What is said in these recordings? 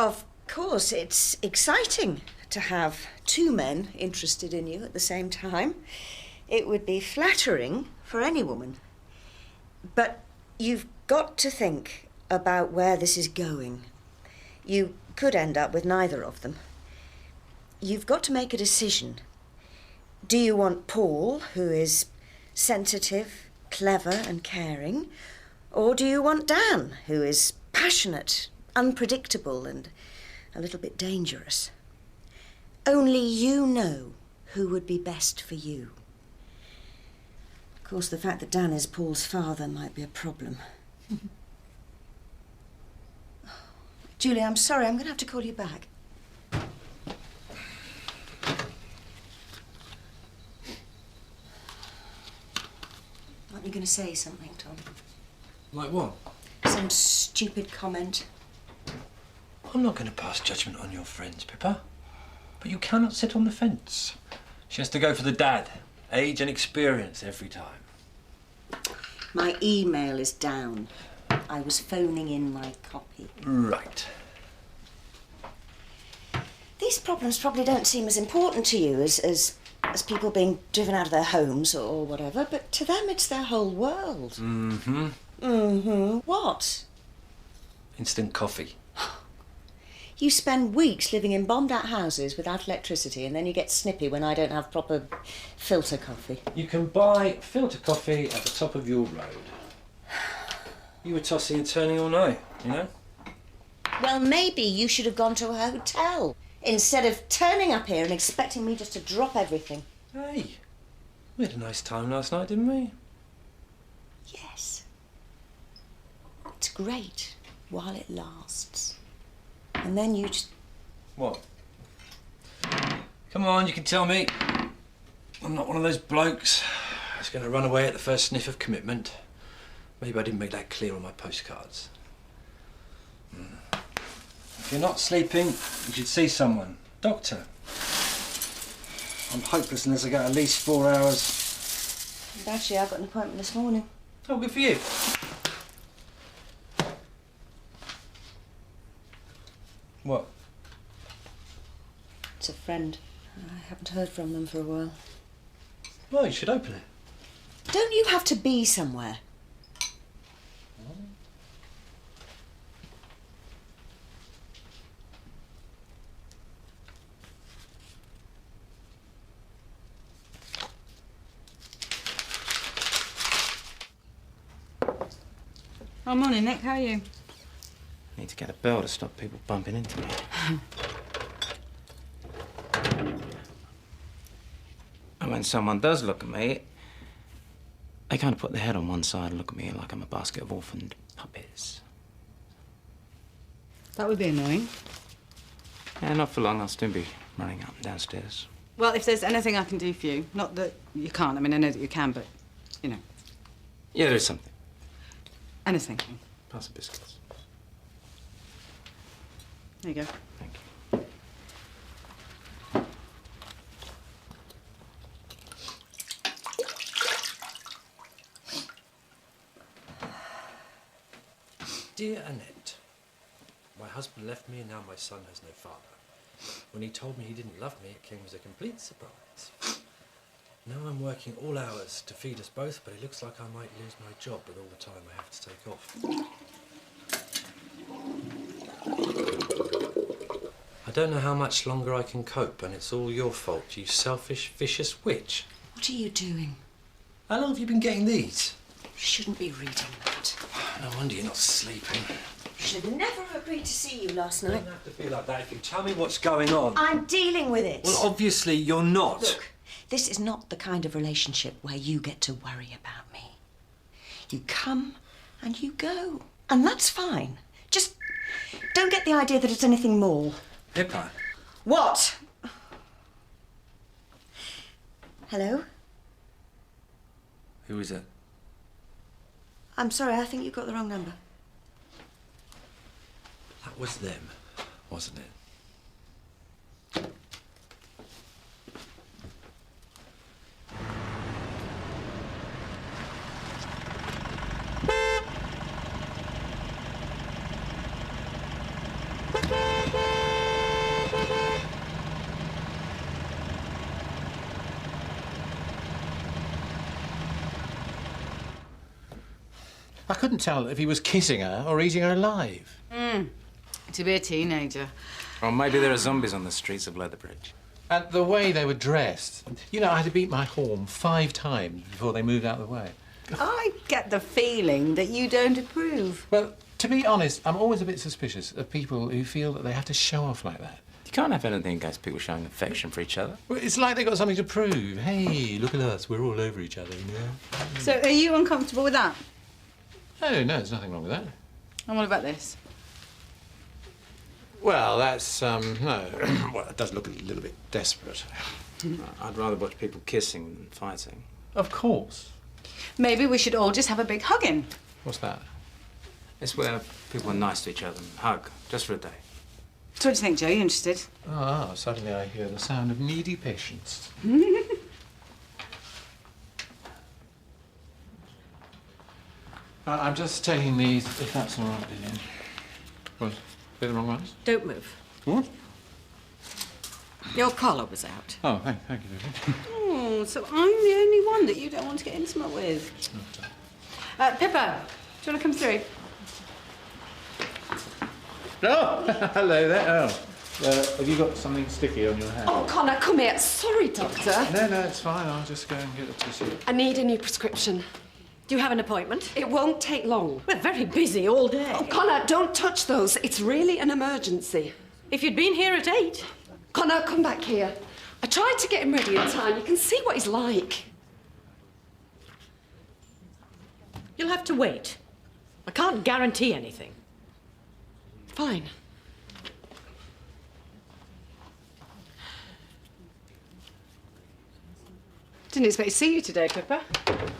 Of course, it's exciting to have two men interested in you at the same time. It would be flattering for any woman. But you've got to think about where this is going. You could end up with neither of them. You've got to make a decision. Do you want Paul, who is sensitive, clever and caring? Or do you want Dan, who is passionate, unpredictable and a little bit dangerous? Only you know who would be best for you. Of course, the fact that Dan is Paul's father might be a problem. Julie, I'm sorry, I'm going to have to call you back. Aren't you going to say something, Tom? Like what? Some stupid comment. I'm not going to pass judgment on your friends, Pippa. But you cannot sit on the fence. She has to go for the dad. Age and experience every time. My email is down. I was phoning in my copy. Right. These problems probably don't seem as important to you as people being driven out of their homes or whatever, but to them it's their whole world. Mm-hmm. Mm-hmm. What? Instant coffee. You spend weeks living in bombed-out houses without electricity, and then you get snippy when I don't have proper filter coffee. You can buy filter coffee at the top of your road. You were tossing and turning all night, you know? Well, maybe you should have gone to a hotel instead of turning up here and expecting me just to drop everything. Hey, we had a nice time last night, didn't we? Yes. It's great while it lasts. And then you just... What? Come on, you can tell me. I'm not one of those blokes that's going to run away at the first sniff of commitment. Maybe I didn't make that clear on my postcards. If you're not sleeping, you should see someone. Doctor. I'm hopeless unless I get at least 4 hours. And actually, I've got an appointment this morning. Oh, good for you. What? It's a friend. I haven't heard from them for a while. Well, you should open it. Don't you have to be somewhere? Oh, morning, Nick. How are you? Need to get a bell to stop people bumping into me. And when someone does look at me, they kind of put their head on one side and look at me like I'm a basket of orphaned puppies. That would be annoying. Yeah, not for long. I'll still be running up and downstairs. Well, if there's anything I can do for you, not that you can't. I mean, I know that you can, but, you know. Yeah, there's something. Anything. Pass the biscuits. There you go. Thank you. Dear Annette, my husband left me and now my son has no father. When he told me he didn't love me, it came as a complete surprise. Now I'm working all hours to feed us both, but it looks like I might lose my job with all the time I have to take off. I don't know how much longer I can cope, and it's all your fault, you selfish, vicious witch. What are you doing? How long have you been getting these? You shouldn't be reading that. No wonder you're not sleeping. You should have never agreed to see you last You night. don't have to feel like that if you tell me what's going on. I'm dealing with it. Well, obviously you're not. Look, this is not the kind of relationship where you get to worry about me. You come and you go, and that's fine. Just don't get the idea that it's anything more. Pippa. What? Hello? Who is it? I'm sorry, I think you got the wrong number. That was them, wasn't it? I couldn't tell if he was kissing her or eating her alive. To be a teenager. Or maybe there are zombies on the streets of Leatherbridge. And the way they were dressed. You know, I had to beat my horn 5 times before they moved out of the way. I get the feeling that you don't approve. Well, to be honest, I'm always a bit suspicious of people who feel that they have to show off like that. You can't have anything against people showing affection for each other. Well, it's like they've got something to prove. Hey, look at us, we're all over each other, you know? So are you uncomfortable with that? Oh, no, there's nothing wrong with that. And what about this? Well, that's, no. Well, it does look a little bit desperate. I'd rather watch people kissing than fighting. Of course. Maybe we should all just have a big hugging. What's that? It's where people are nice to each other and hug, just for a day. So what do you think, Joe? You interested? Ah, suddenly I hear the sound of needy patience. I'm just taking these, if that's all right, Vivian. What? They're the wrong ones? Don't move. What? Your collar was out. Oh, thank you, Vivian. Oh, so I'm the only one that you don't want to get intimate with. Pippa, do you want to come through? Oh, hello there. Oh, have you got something sticky on your hand? Oh, Connor, come here. Sorry, Doctor. No, it's fine. I'll just go and get a tissue. I need a new prescription. Do you have an appointment? It won't take long. We're very busy all day. Oh, Connor, don't touch those. It's really an emergency. If you'd been here at 8. Connor, come back here. I tried to get him ready in time. You can see what he's like. You'll have to wait. I can't guarantee anything. Fine. Didn't expect to see you today, Pippa.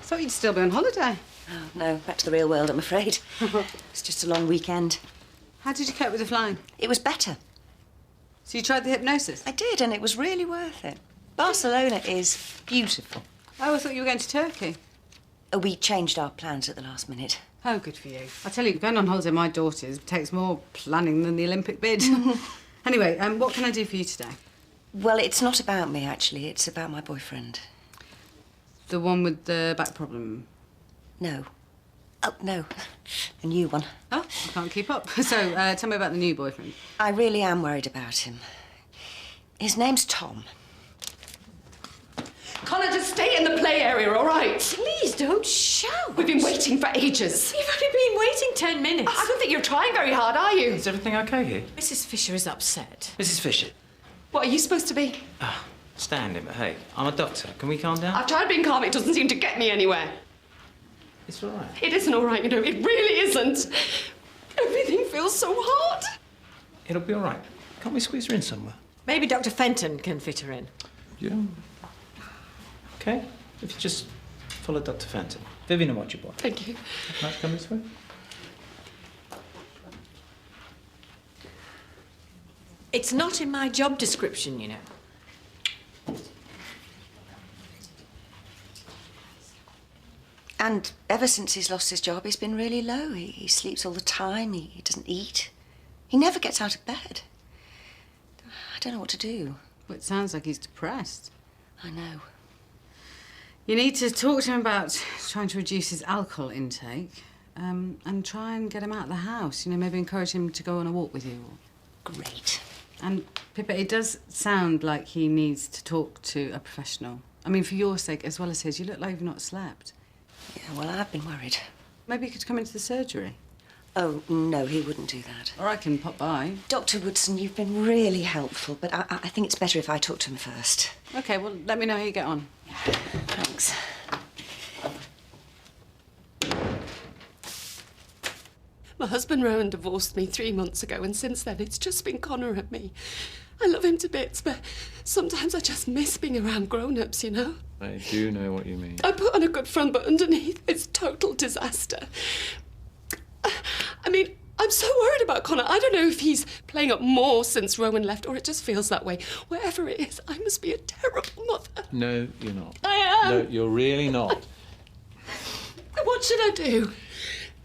Thought you'd still be on holiday. Oh, no, back to the real world, I'm afraid. It's just a long weekend. How did you cope with the flying? It was better. So you tried the hypnosis? I did, and it was really worth it. Barcelona is beautiful. Oh, I thought you were going to Turkey. Oh, we changed our plans at the last minute. Oh, good for you. I tell you, going on holiday with my daughters takes more planning than the Olympic bid. Anyway, what can I do for you today? Well, it's not about me, actually. It's about my boyfriend. The one with the back problem? No. Oh, no. A new one. Oh, I can't keep up. So, tell me about the new boyfriend. I really am worried about him. His name's Tom. Connor, just stay in the play area, all right? Please don't shout. We've been waiting for ages. You've only been waiting 10 minutes. I don't think you're trying very hard, are you? Is everything okay here? Mrs. Fisher is upset. Mrs. Fisher. What are you supposed to be? Stand him, but hey, I'm a doctor. Can we calm down? I've tried being calm. It doesn't seem to get me anywhere. It's all right. It isn't all right, you know. It really isn't. Everything feels so hard. It'll be all right. Can't we squeeze her in somewhere? Maybe Dr. Fenton can fit her in. Yeah. Okay. If you just follow Dr. Fenton. Vivian, watch your boy. Thank you. Can I come this way? It's not in my job description, you know. And ever since he's lost his job, he's been really low. He sleeps all the time. He doesn't eat. He never gets out of bed. I don't know what to do. Well, it sounds like he's depressed. I know. You need to talk to him about trying to reduce his alcohol intake and try and get him out of the house. You know, maybe encourage him to go on a walk with you. Great. And, Pippa, it does sound like he needs to talk to a professional. I mean, for your sake as well as his. You look like you've not slept. Yeah, well, I've been worried. Maybe you could come into the surgery. Oh, no, he wouldn't do that. Or I can pop by. Dr. Woodson, you've been really helpful, but I think it's better if I talk to him first. OK, well, let me know how you get on. Thanks. My husband Rowan divorced me 3 months ago, and since then it's just been Connor and me. I love him to bits, but sometimes I just miss being around grown-ups, you know? I do know what you mean. I put on a good front, but underneath it's total disaster. I mean, I'm so worried about Connor. I don't know if he's playing up more since Rowan left, or it just feels that way. Wherever it is, I must be a terrible mother. No, you're not. I am. No, you're really not. What should I do?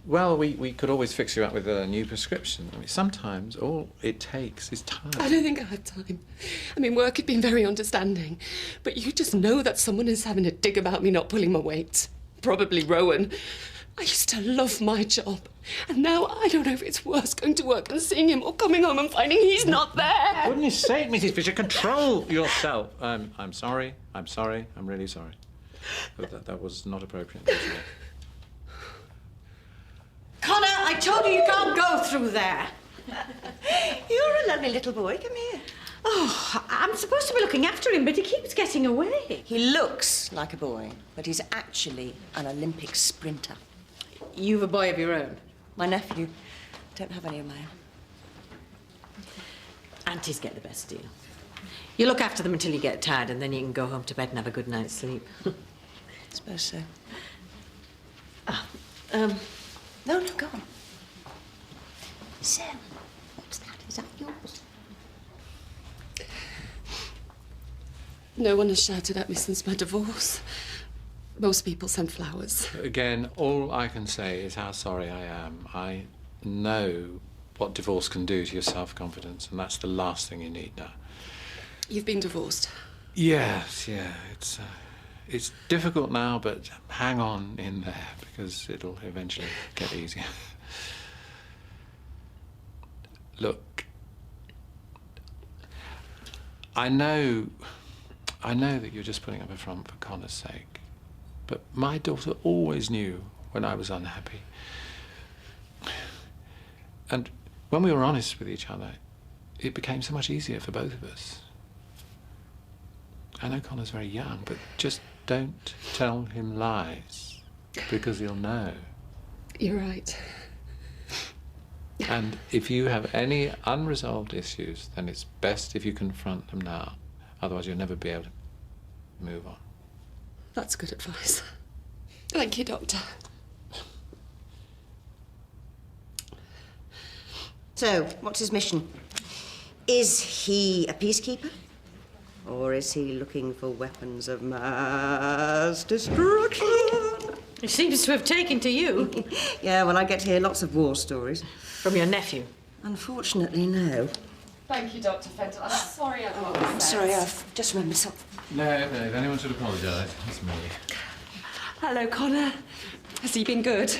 Well, we could always fix you up with a new prescription. I mean, sometimes all it takes is time. I don't think I have time. I mean, work had been very understanding, but you just know that someone is having a dig about me not pulling my weight. Probably Rowan. I used to love my job. And now I don't know if it's worse going to work and seeing him or coming home and finding he's not there. For goodness sake, Mrs. Fisher, control yourself. I'm sorry. I'm sorry. I'm really sorry. But that was not appropriate. Connor, I told you can't go through there. You're a lovely little boy. Come here. Oh, I'm supposed to be looking after him, but he keeps getting away. He looks like a boy, but he's actually an Olympic sprinter. You've a boy of your own. My nephew. Don't have any of my own. Aunties get the best deal. You look after them until you get tired, and then you can go home to bed and have a good night's sleep. I suppose so. No, Go on. So, what's that? Is that yours? No one has shouted at me since my divorce. Most people send flowers. Again, all I can say is how sorry I am. I know what divorce can do to your self-confidence, and that's the last thing you need now. You've been divorced. Yes, yeah. It's difficult now, but hang on in there, because it'll eventually get easier. Look, I know that you're just putting up a front for Connor's sake, but my daughter always knew when I was unhappy. And when we were honest with each other, it became so much easier for both of us. I know Connor's very young, but just don't tell him lies, because he'll know. You're right. And if you have any unresolved issues, then it's best if you confront them now. Otherwise, you'll never be able to move on. That's good advice. Thank you, Doctor. So, what's his mission? Is he a peacekeeper? Or is he looking for weapons of mass destruction? he seems to have taken to you. Yeah, well, I get to hear lots of war stories. From your nephew. Unfortunately, no. Thank you, Dr. Fenton. I'm sorry I'm sorry, I've just remembered something. No, if anyone should apologise, it's me. Hello, Connor. Has he been good?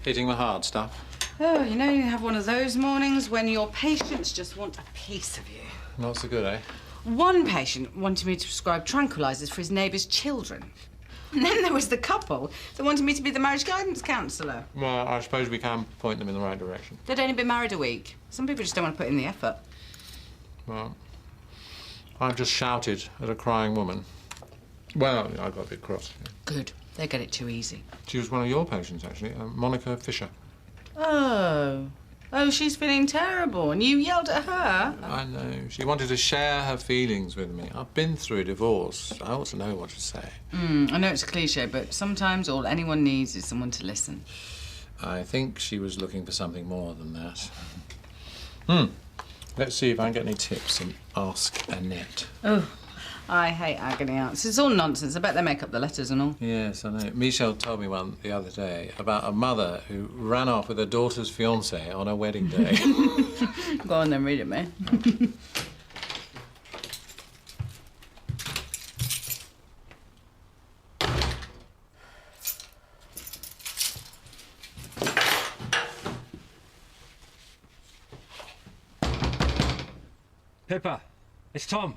Eating the hard stuff? Oh, you know, you have one of those mornings when your patients just want a piece of you. Not so good, eh? One patient wanted me to prescribe tranquilizers for his neighbour's children. And then there was the couple that wanted me to be the marriage guidance counsellor. Well, I suppose we can point them in the right direction. They'd only been married a week. Some people just don't want to put in the effort. Well, I've just shouted at a crying woman. Well, I got a bit cross. Yeah. Good. They get it too easy. She was one of your patients, actually, Monica Fisher. Oh. Oh, she's feeling terrible, and you yelled at her? I know. She wanted to share her feelings with me. I've been through a divorce. I ought to know what to say. I know it's a cliche, but sometimes all anyone needs is someone to listen. I think she was looking for something more than that. Let's see if I can get any tips and ask Annette. Oh, I hate agony aunts. It's all nonsense. I bet they make up the letters and all. Yes, I know. Michelle told me one the other day about a mother who ran off with her daughter's fiancé on her wedding day. Go on then, read it, mate. Pippa, it's Tom.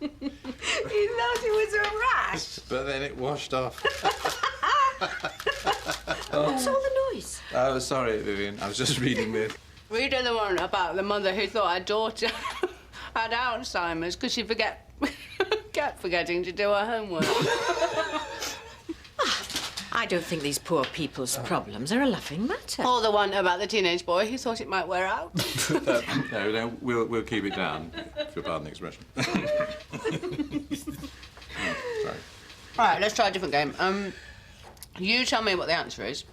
He thought it was a rash. But then it washed off. What's all the noise? Oh, sorry, Vivian. I was just reading this. Read the one about the mother who thought her daughter had Alzheimer's because she kept forgetting to do her homework. I don't think these poor people's problems are a laughing matter. Or the one about the teenage boy who thought it might wear out. No, we'll keep it down, if you'll pardon the expression. Sorry. Right, let's try a different game. You tell me what the answer is,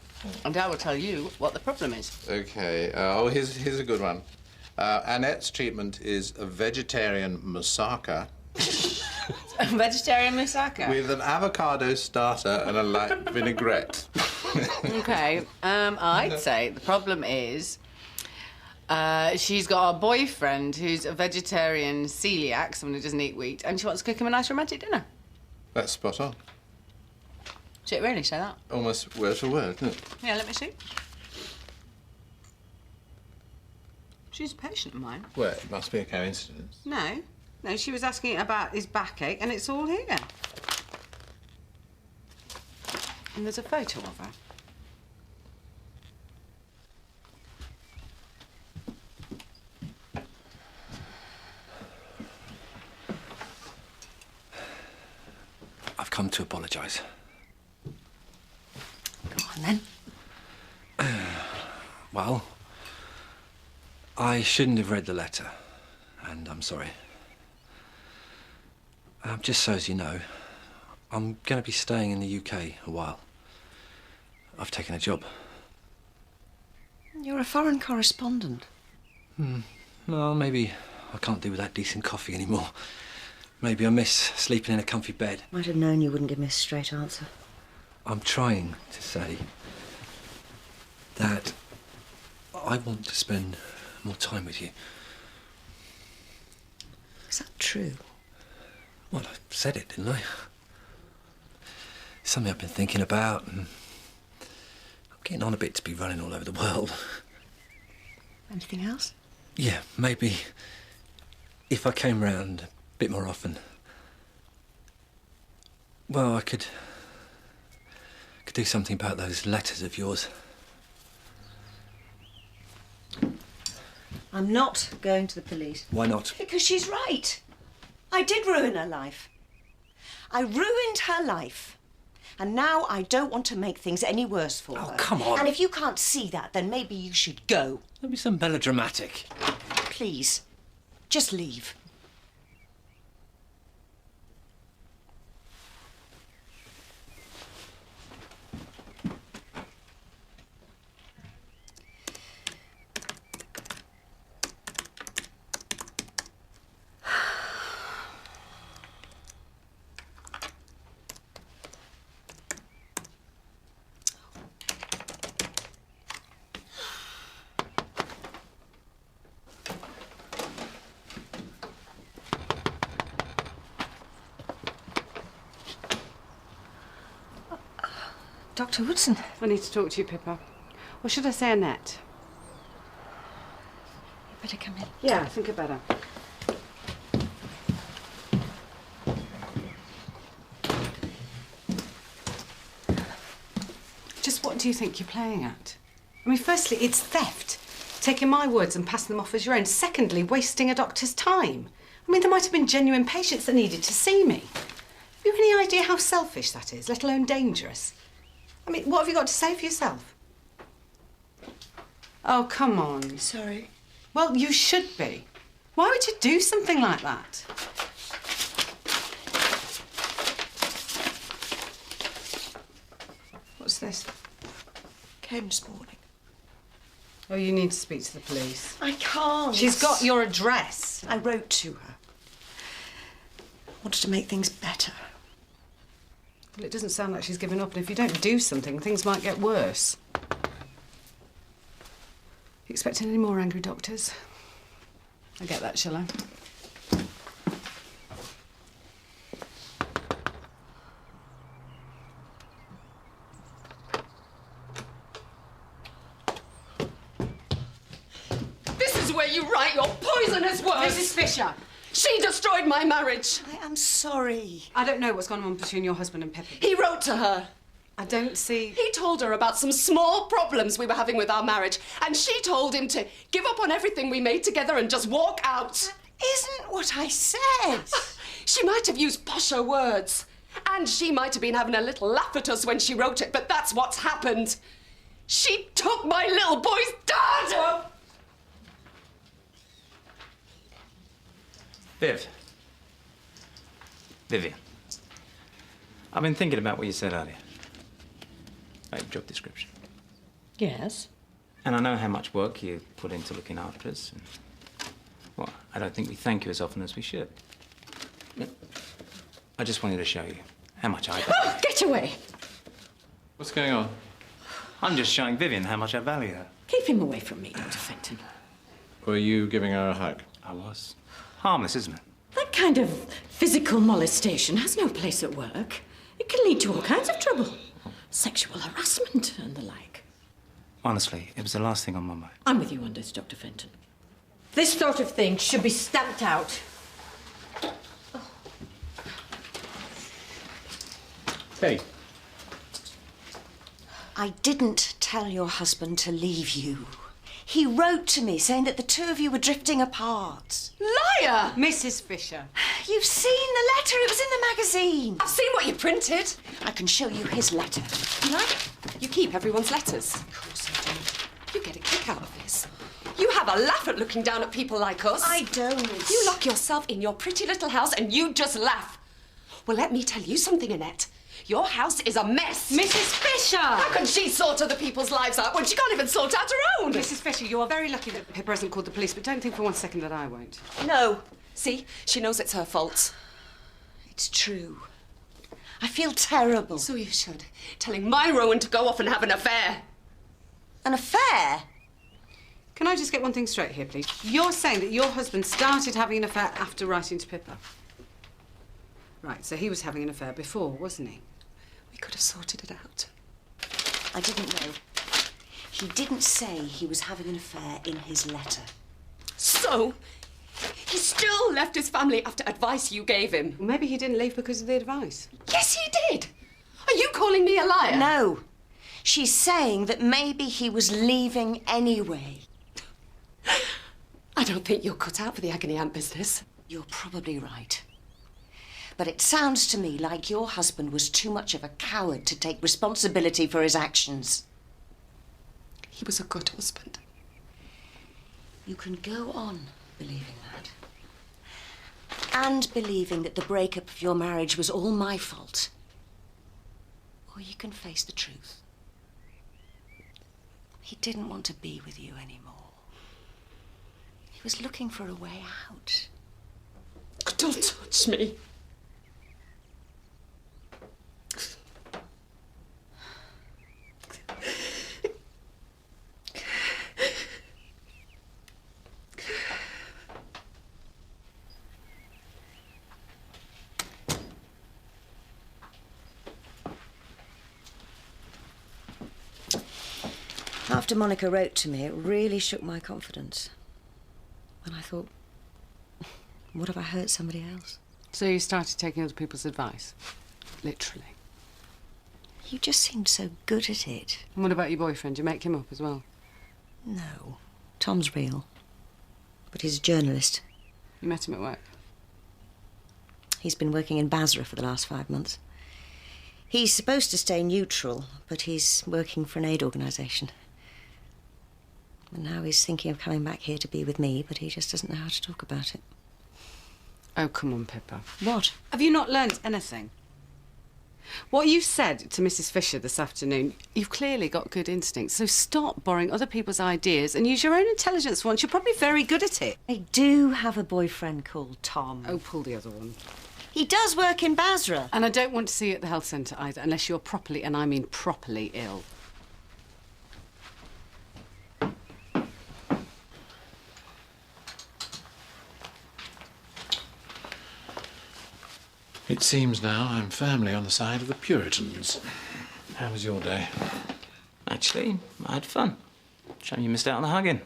and I will tell you what the problem is. OK. Here's a good one. Annette's treatment is a vegetarian moussaka. A vegetarian moussaka? With an avocado starter and a light vinaigrette. OK, I'd say the problem is she's got a boyfriend who's a vegetarian celiac, someone who doesn't eat wheat, and she wants to cook him a nice romantic dinner. That's spot on. Did it really say that? Almost word for word, isn't it? Yeah, let me see. She's a patient of mine. Well, it must be a coincidence. No, she was asking about his backache, and it's all here. And there's a photo of her. I've come to apologise. Go on, then. Well, I shouldn't have read the letter, and I'm sorry. Just so as you know, I'm going to be staying in the UK a while. I've taken a job. You're a foreign correspondent. Well, maybe I can't do with that decent coffee anymore. Maybe I miss sleeping in a comfy bed. Might have known you wouldn't give me a straight answer. I'm trying to say that I want to spend more time with you. Is that true? Well, I said it, didn't I? It's something I've been thinking about, and I'm getting on a bit to be running all over the world. Anything else? Yeah, maybe if I came round a bit more often, well, I could do something about those letters of yours. I'm not going to the police. Why not? Because she's right. I did ruin her life. I ruined her life. And now I don't want to make things any worse for her. Oh, come on. And if you can't see that, then maybe you should go. Don't be so melodramatic. Please, just leave. Dr. Woodson. I need to talk to you, Pippa. Or should I say Annette? You better come in. Yeah, I think I better. Just what do you think you're playing at? I mean, firstly, it's theft. Taking my words and passing them off as your own. Secondly, wasting a doctor's time. I mean, there might have been genuine patients that needed to see me. Have you any idea how selfish that is, let alone dangerous? I mean, what have you got to say for yourself? Oh, come on. Sorry. Well, you should be. Why would you do something like that? What's this? Came this morning. Oh, you need to speak to the police. I can't. She's got your address. I wrote to her. Wanted to make things better. Well, it doesn't sound like she's given up, and if you don't do something, things might get worse. You expecting any more angry doctors? I get that, shall I? This is where you write your poisonous words! Mrs. Fisher! She destroyed my marriage! I am sorry. I don't know what's gone on between your husband and Pippa. He wrote to her. I don't see... He told her about some small problems we were having with our marriage, and she told him to give up on everything we made together and just walk out. That isn't what I said. She might have used posher words, and she might have been having a little laugh at us when she wrote it, but that's what's happened. She took my little boy's dad! Vivian. I've been thinking about what you said earlier. About your job description. Yes? And I know how much work you put into looking after us. And, well, I don't think we thank you as often as we should. I just wanted to show you how much I... Oh, get away! What's going on? I'm just showing Vivian how much I value her. Keep him away from me, Dr. Fenton. Were you giving her a hug? I was. Harmless, isn't it? That kind of physical molestation has no place at work. It can lead to all kinds of trouble. Sexual harassment and the like. Honestly, it was the last thing on my mind. I'm with you on this, Dr. Fenton. This sort of thing should be stamped out. Hey. I didn't tell your husband to leave you. He wrote to me saying that the two of you were drifting apart. Liar! Mrs. Fisher. You've seen the letter. It was in the magazine. I've seen what you printed. I can show you his letter. You like? You keep everyone's letters. Of course I do. You get a kick out of this. You have a laugh at looking down at people like us. I don't. You lock yourself in your pretty little house and you just laugh. Well, let me tell you something, Annette. Your house is a mess. Mrs. Fisher! How can she sort other people's lives out when she can't even sort out her own? Mrs. Fisher, you are very lucky that Pippa hasn't called the police, but don't think for 1 second that I won't. No. See? She knows it's her fault. It's true. I feel terrible. So you should. Telling my Rowan to go off and have an affair. An affair? Can I just get one thing straight here, please? You're saying that your husband started having an affair after writing to Pippa? Right, so he was having an affair before, wasn't he? We could have sorted it out. I didn't know. He didn't say he was having an affair in his letter. So, he still left his family after advice you gave him. Well, maybe he didn't leave because of the advice. Yes, he did. Are you calling me a liar? No. She's saying that maybe he was leaving anyway. I don't think you're cut out for the Agony Aunt business. You're probably right. But it sounds to me like your husband was too much of a coward to take responsibility for his actions. He was a good husband. You can go on believing that. And believing that the breakup of your marriage was all my fault. Or you can face the truth. He didn't want to be with you anymore. He was looking for a way out. Don't touch me. After Monica wrote to me, it really shook my confidence. And I thought, what if I hurt somebody else? So you started taking other people's advice? Literally. You just seemed so good at it. And what about your boyfriend? You make him up as well? No. Tom's real. But he's a journalist. You met him at work? He's been working in Basra for the last 5 months. He's supposed to stay neutral, but he's working for an aid organisation. And now he's thinking of coming back here to be with me, but he just doesn't know how to talk about it. Oh, come on, Pippa. What? Have you not learnt anything? What you said to Mrs. Fisher this afternoon, you've clearly got good instincts, so stop borrowing other people's ideas and use your own intelligence once. You're probably very good at it. I do have a boyfriend called Tom. Oh, pull the other one. He does work in Basra. And I don't want to see you at the health centre either, unless you're properly, and I mean properly, ill. It seems now I'm firmly on the side of the Puritans. How was your day? Actually, I had fun. Shame you missed out on the hugging.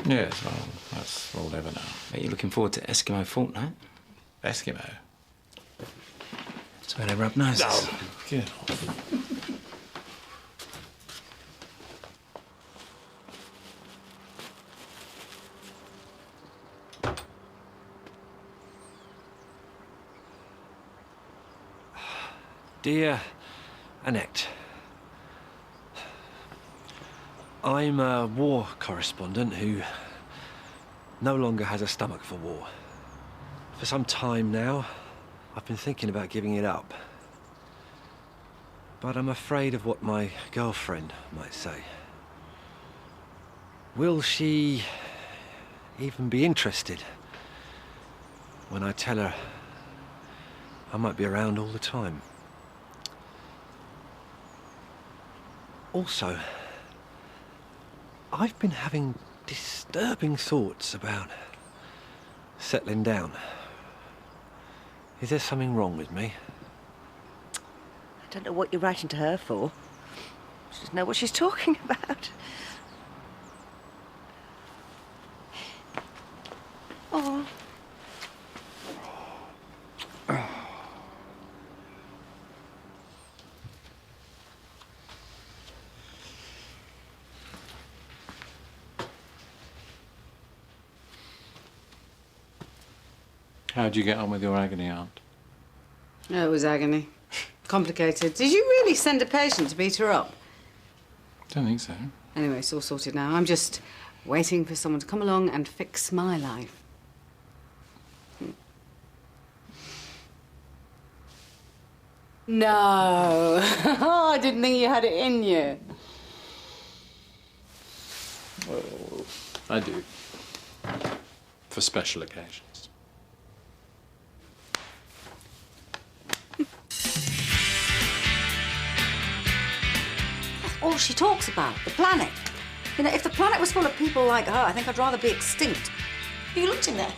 Yes, well, that's all over now. Bet you're looking forward to Eskimo fortnight. Eskimo? That's where they rub noses. Oh, get off. Dear Annette, I'm a war correspondent who no longer has a stomach for war. For some time now, I've been thinking about giving it up. But I'm afraid of what my girlfriend might say. Will she even be interested when I tell her I might be around all the time? Also, I've been having disturbing thoughts about settling down. Is there something wrong with me? I don't know what you're writing to her for. She doesn't know what she's talking about. Oh. How'd you get on with your agony aunt? Oh, it was agony. Complicated. Did you really send a patient to beat her up? Don't think so. Anyway, it's all sorted now. I'm just waiting for someone to come along and fix my life. No. I didn't think you had it in you. Well, I do. For special occasions. All she talks about, the planet. You know, if the planet was full of people like her, I think I'd rather be extinct. You looked in there.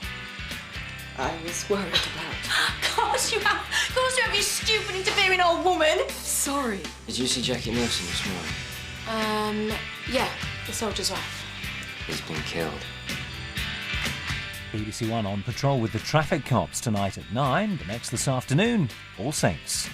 I was worried about Of course you have. Of course you have, you stupid, interfering old woman. Sorry. Did you see Jackie Wilson this morning? Yeah, the soldier's wife. He's been killed. BBC1 on patrol with the traffic cops tonight at 9, the next this afternoon, All Saints.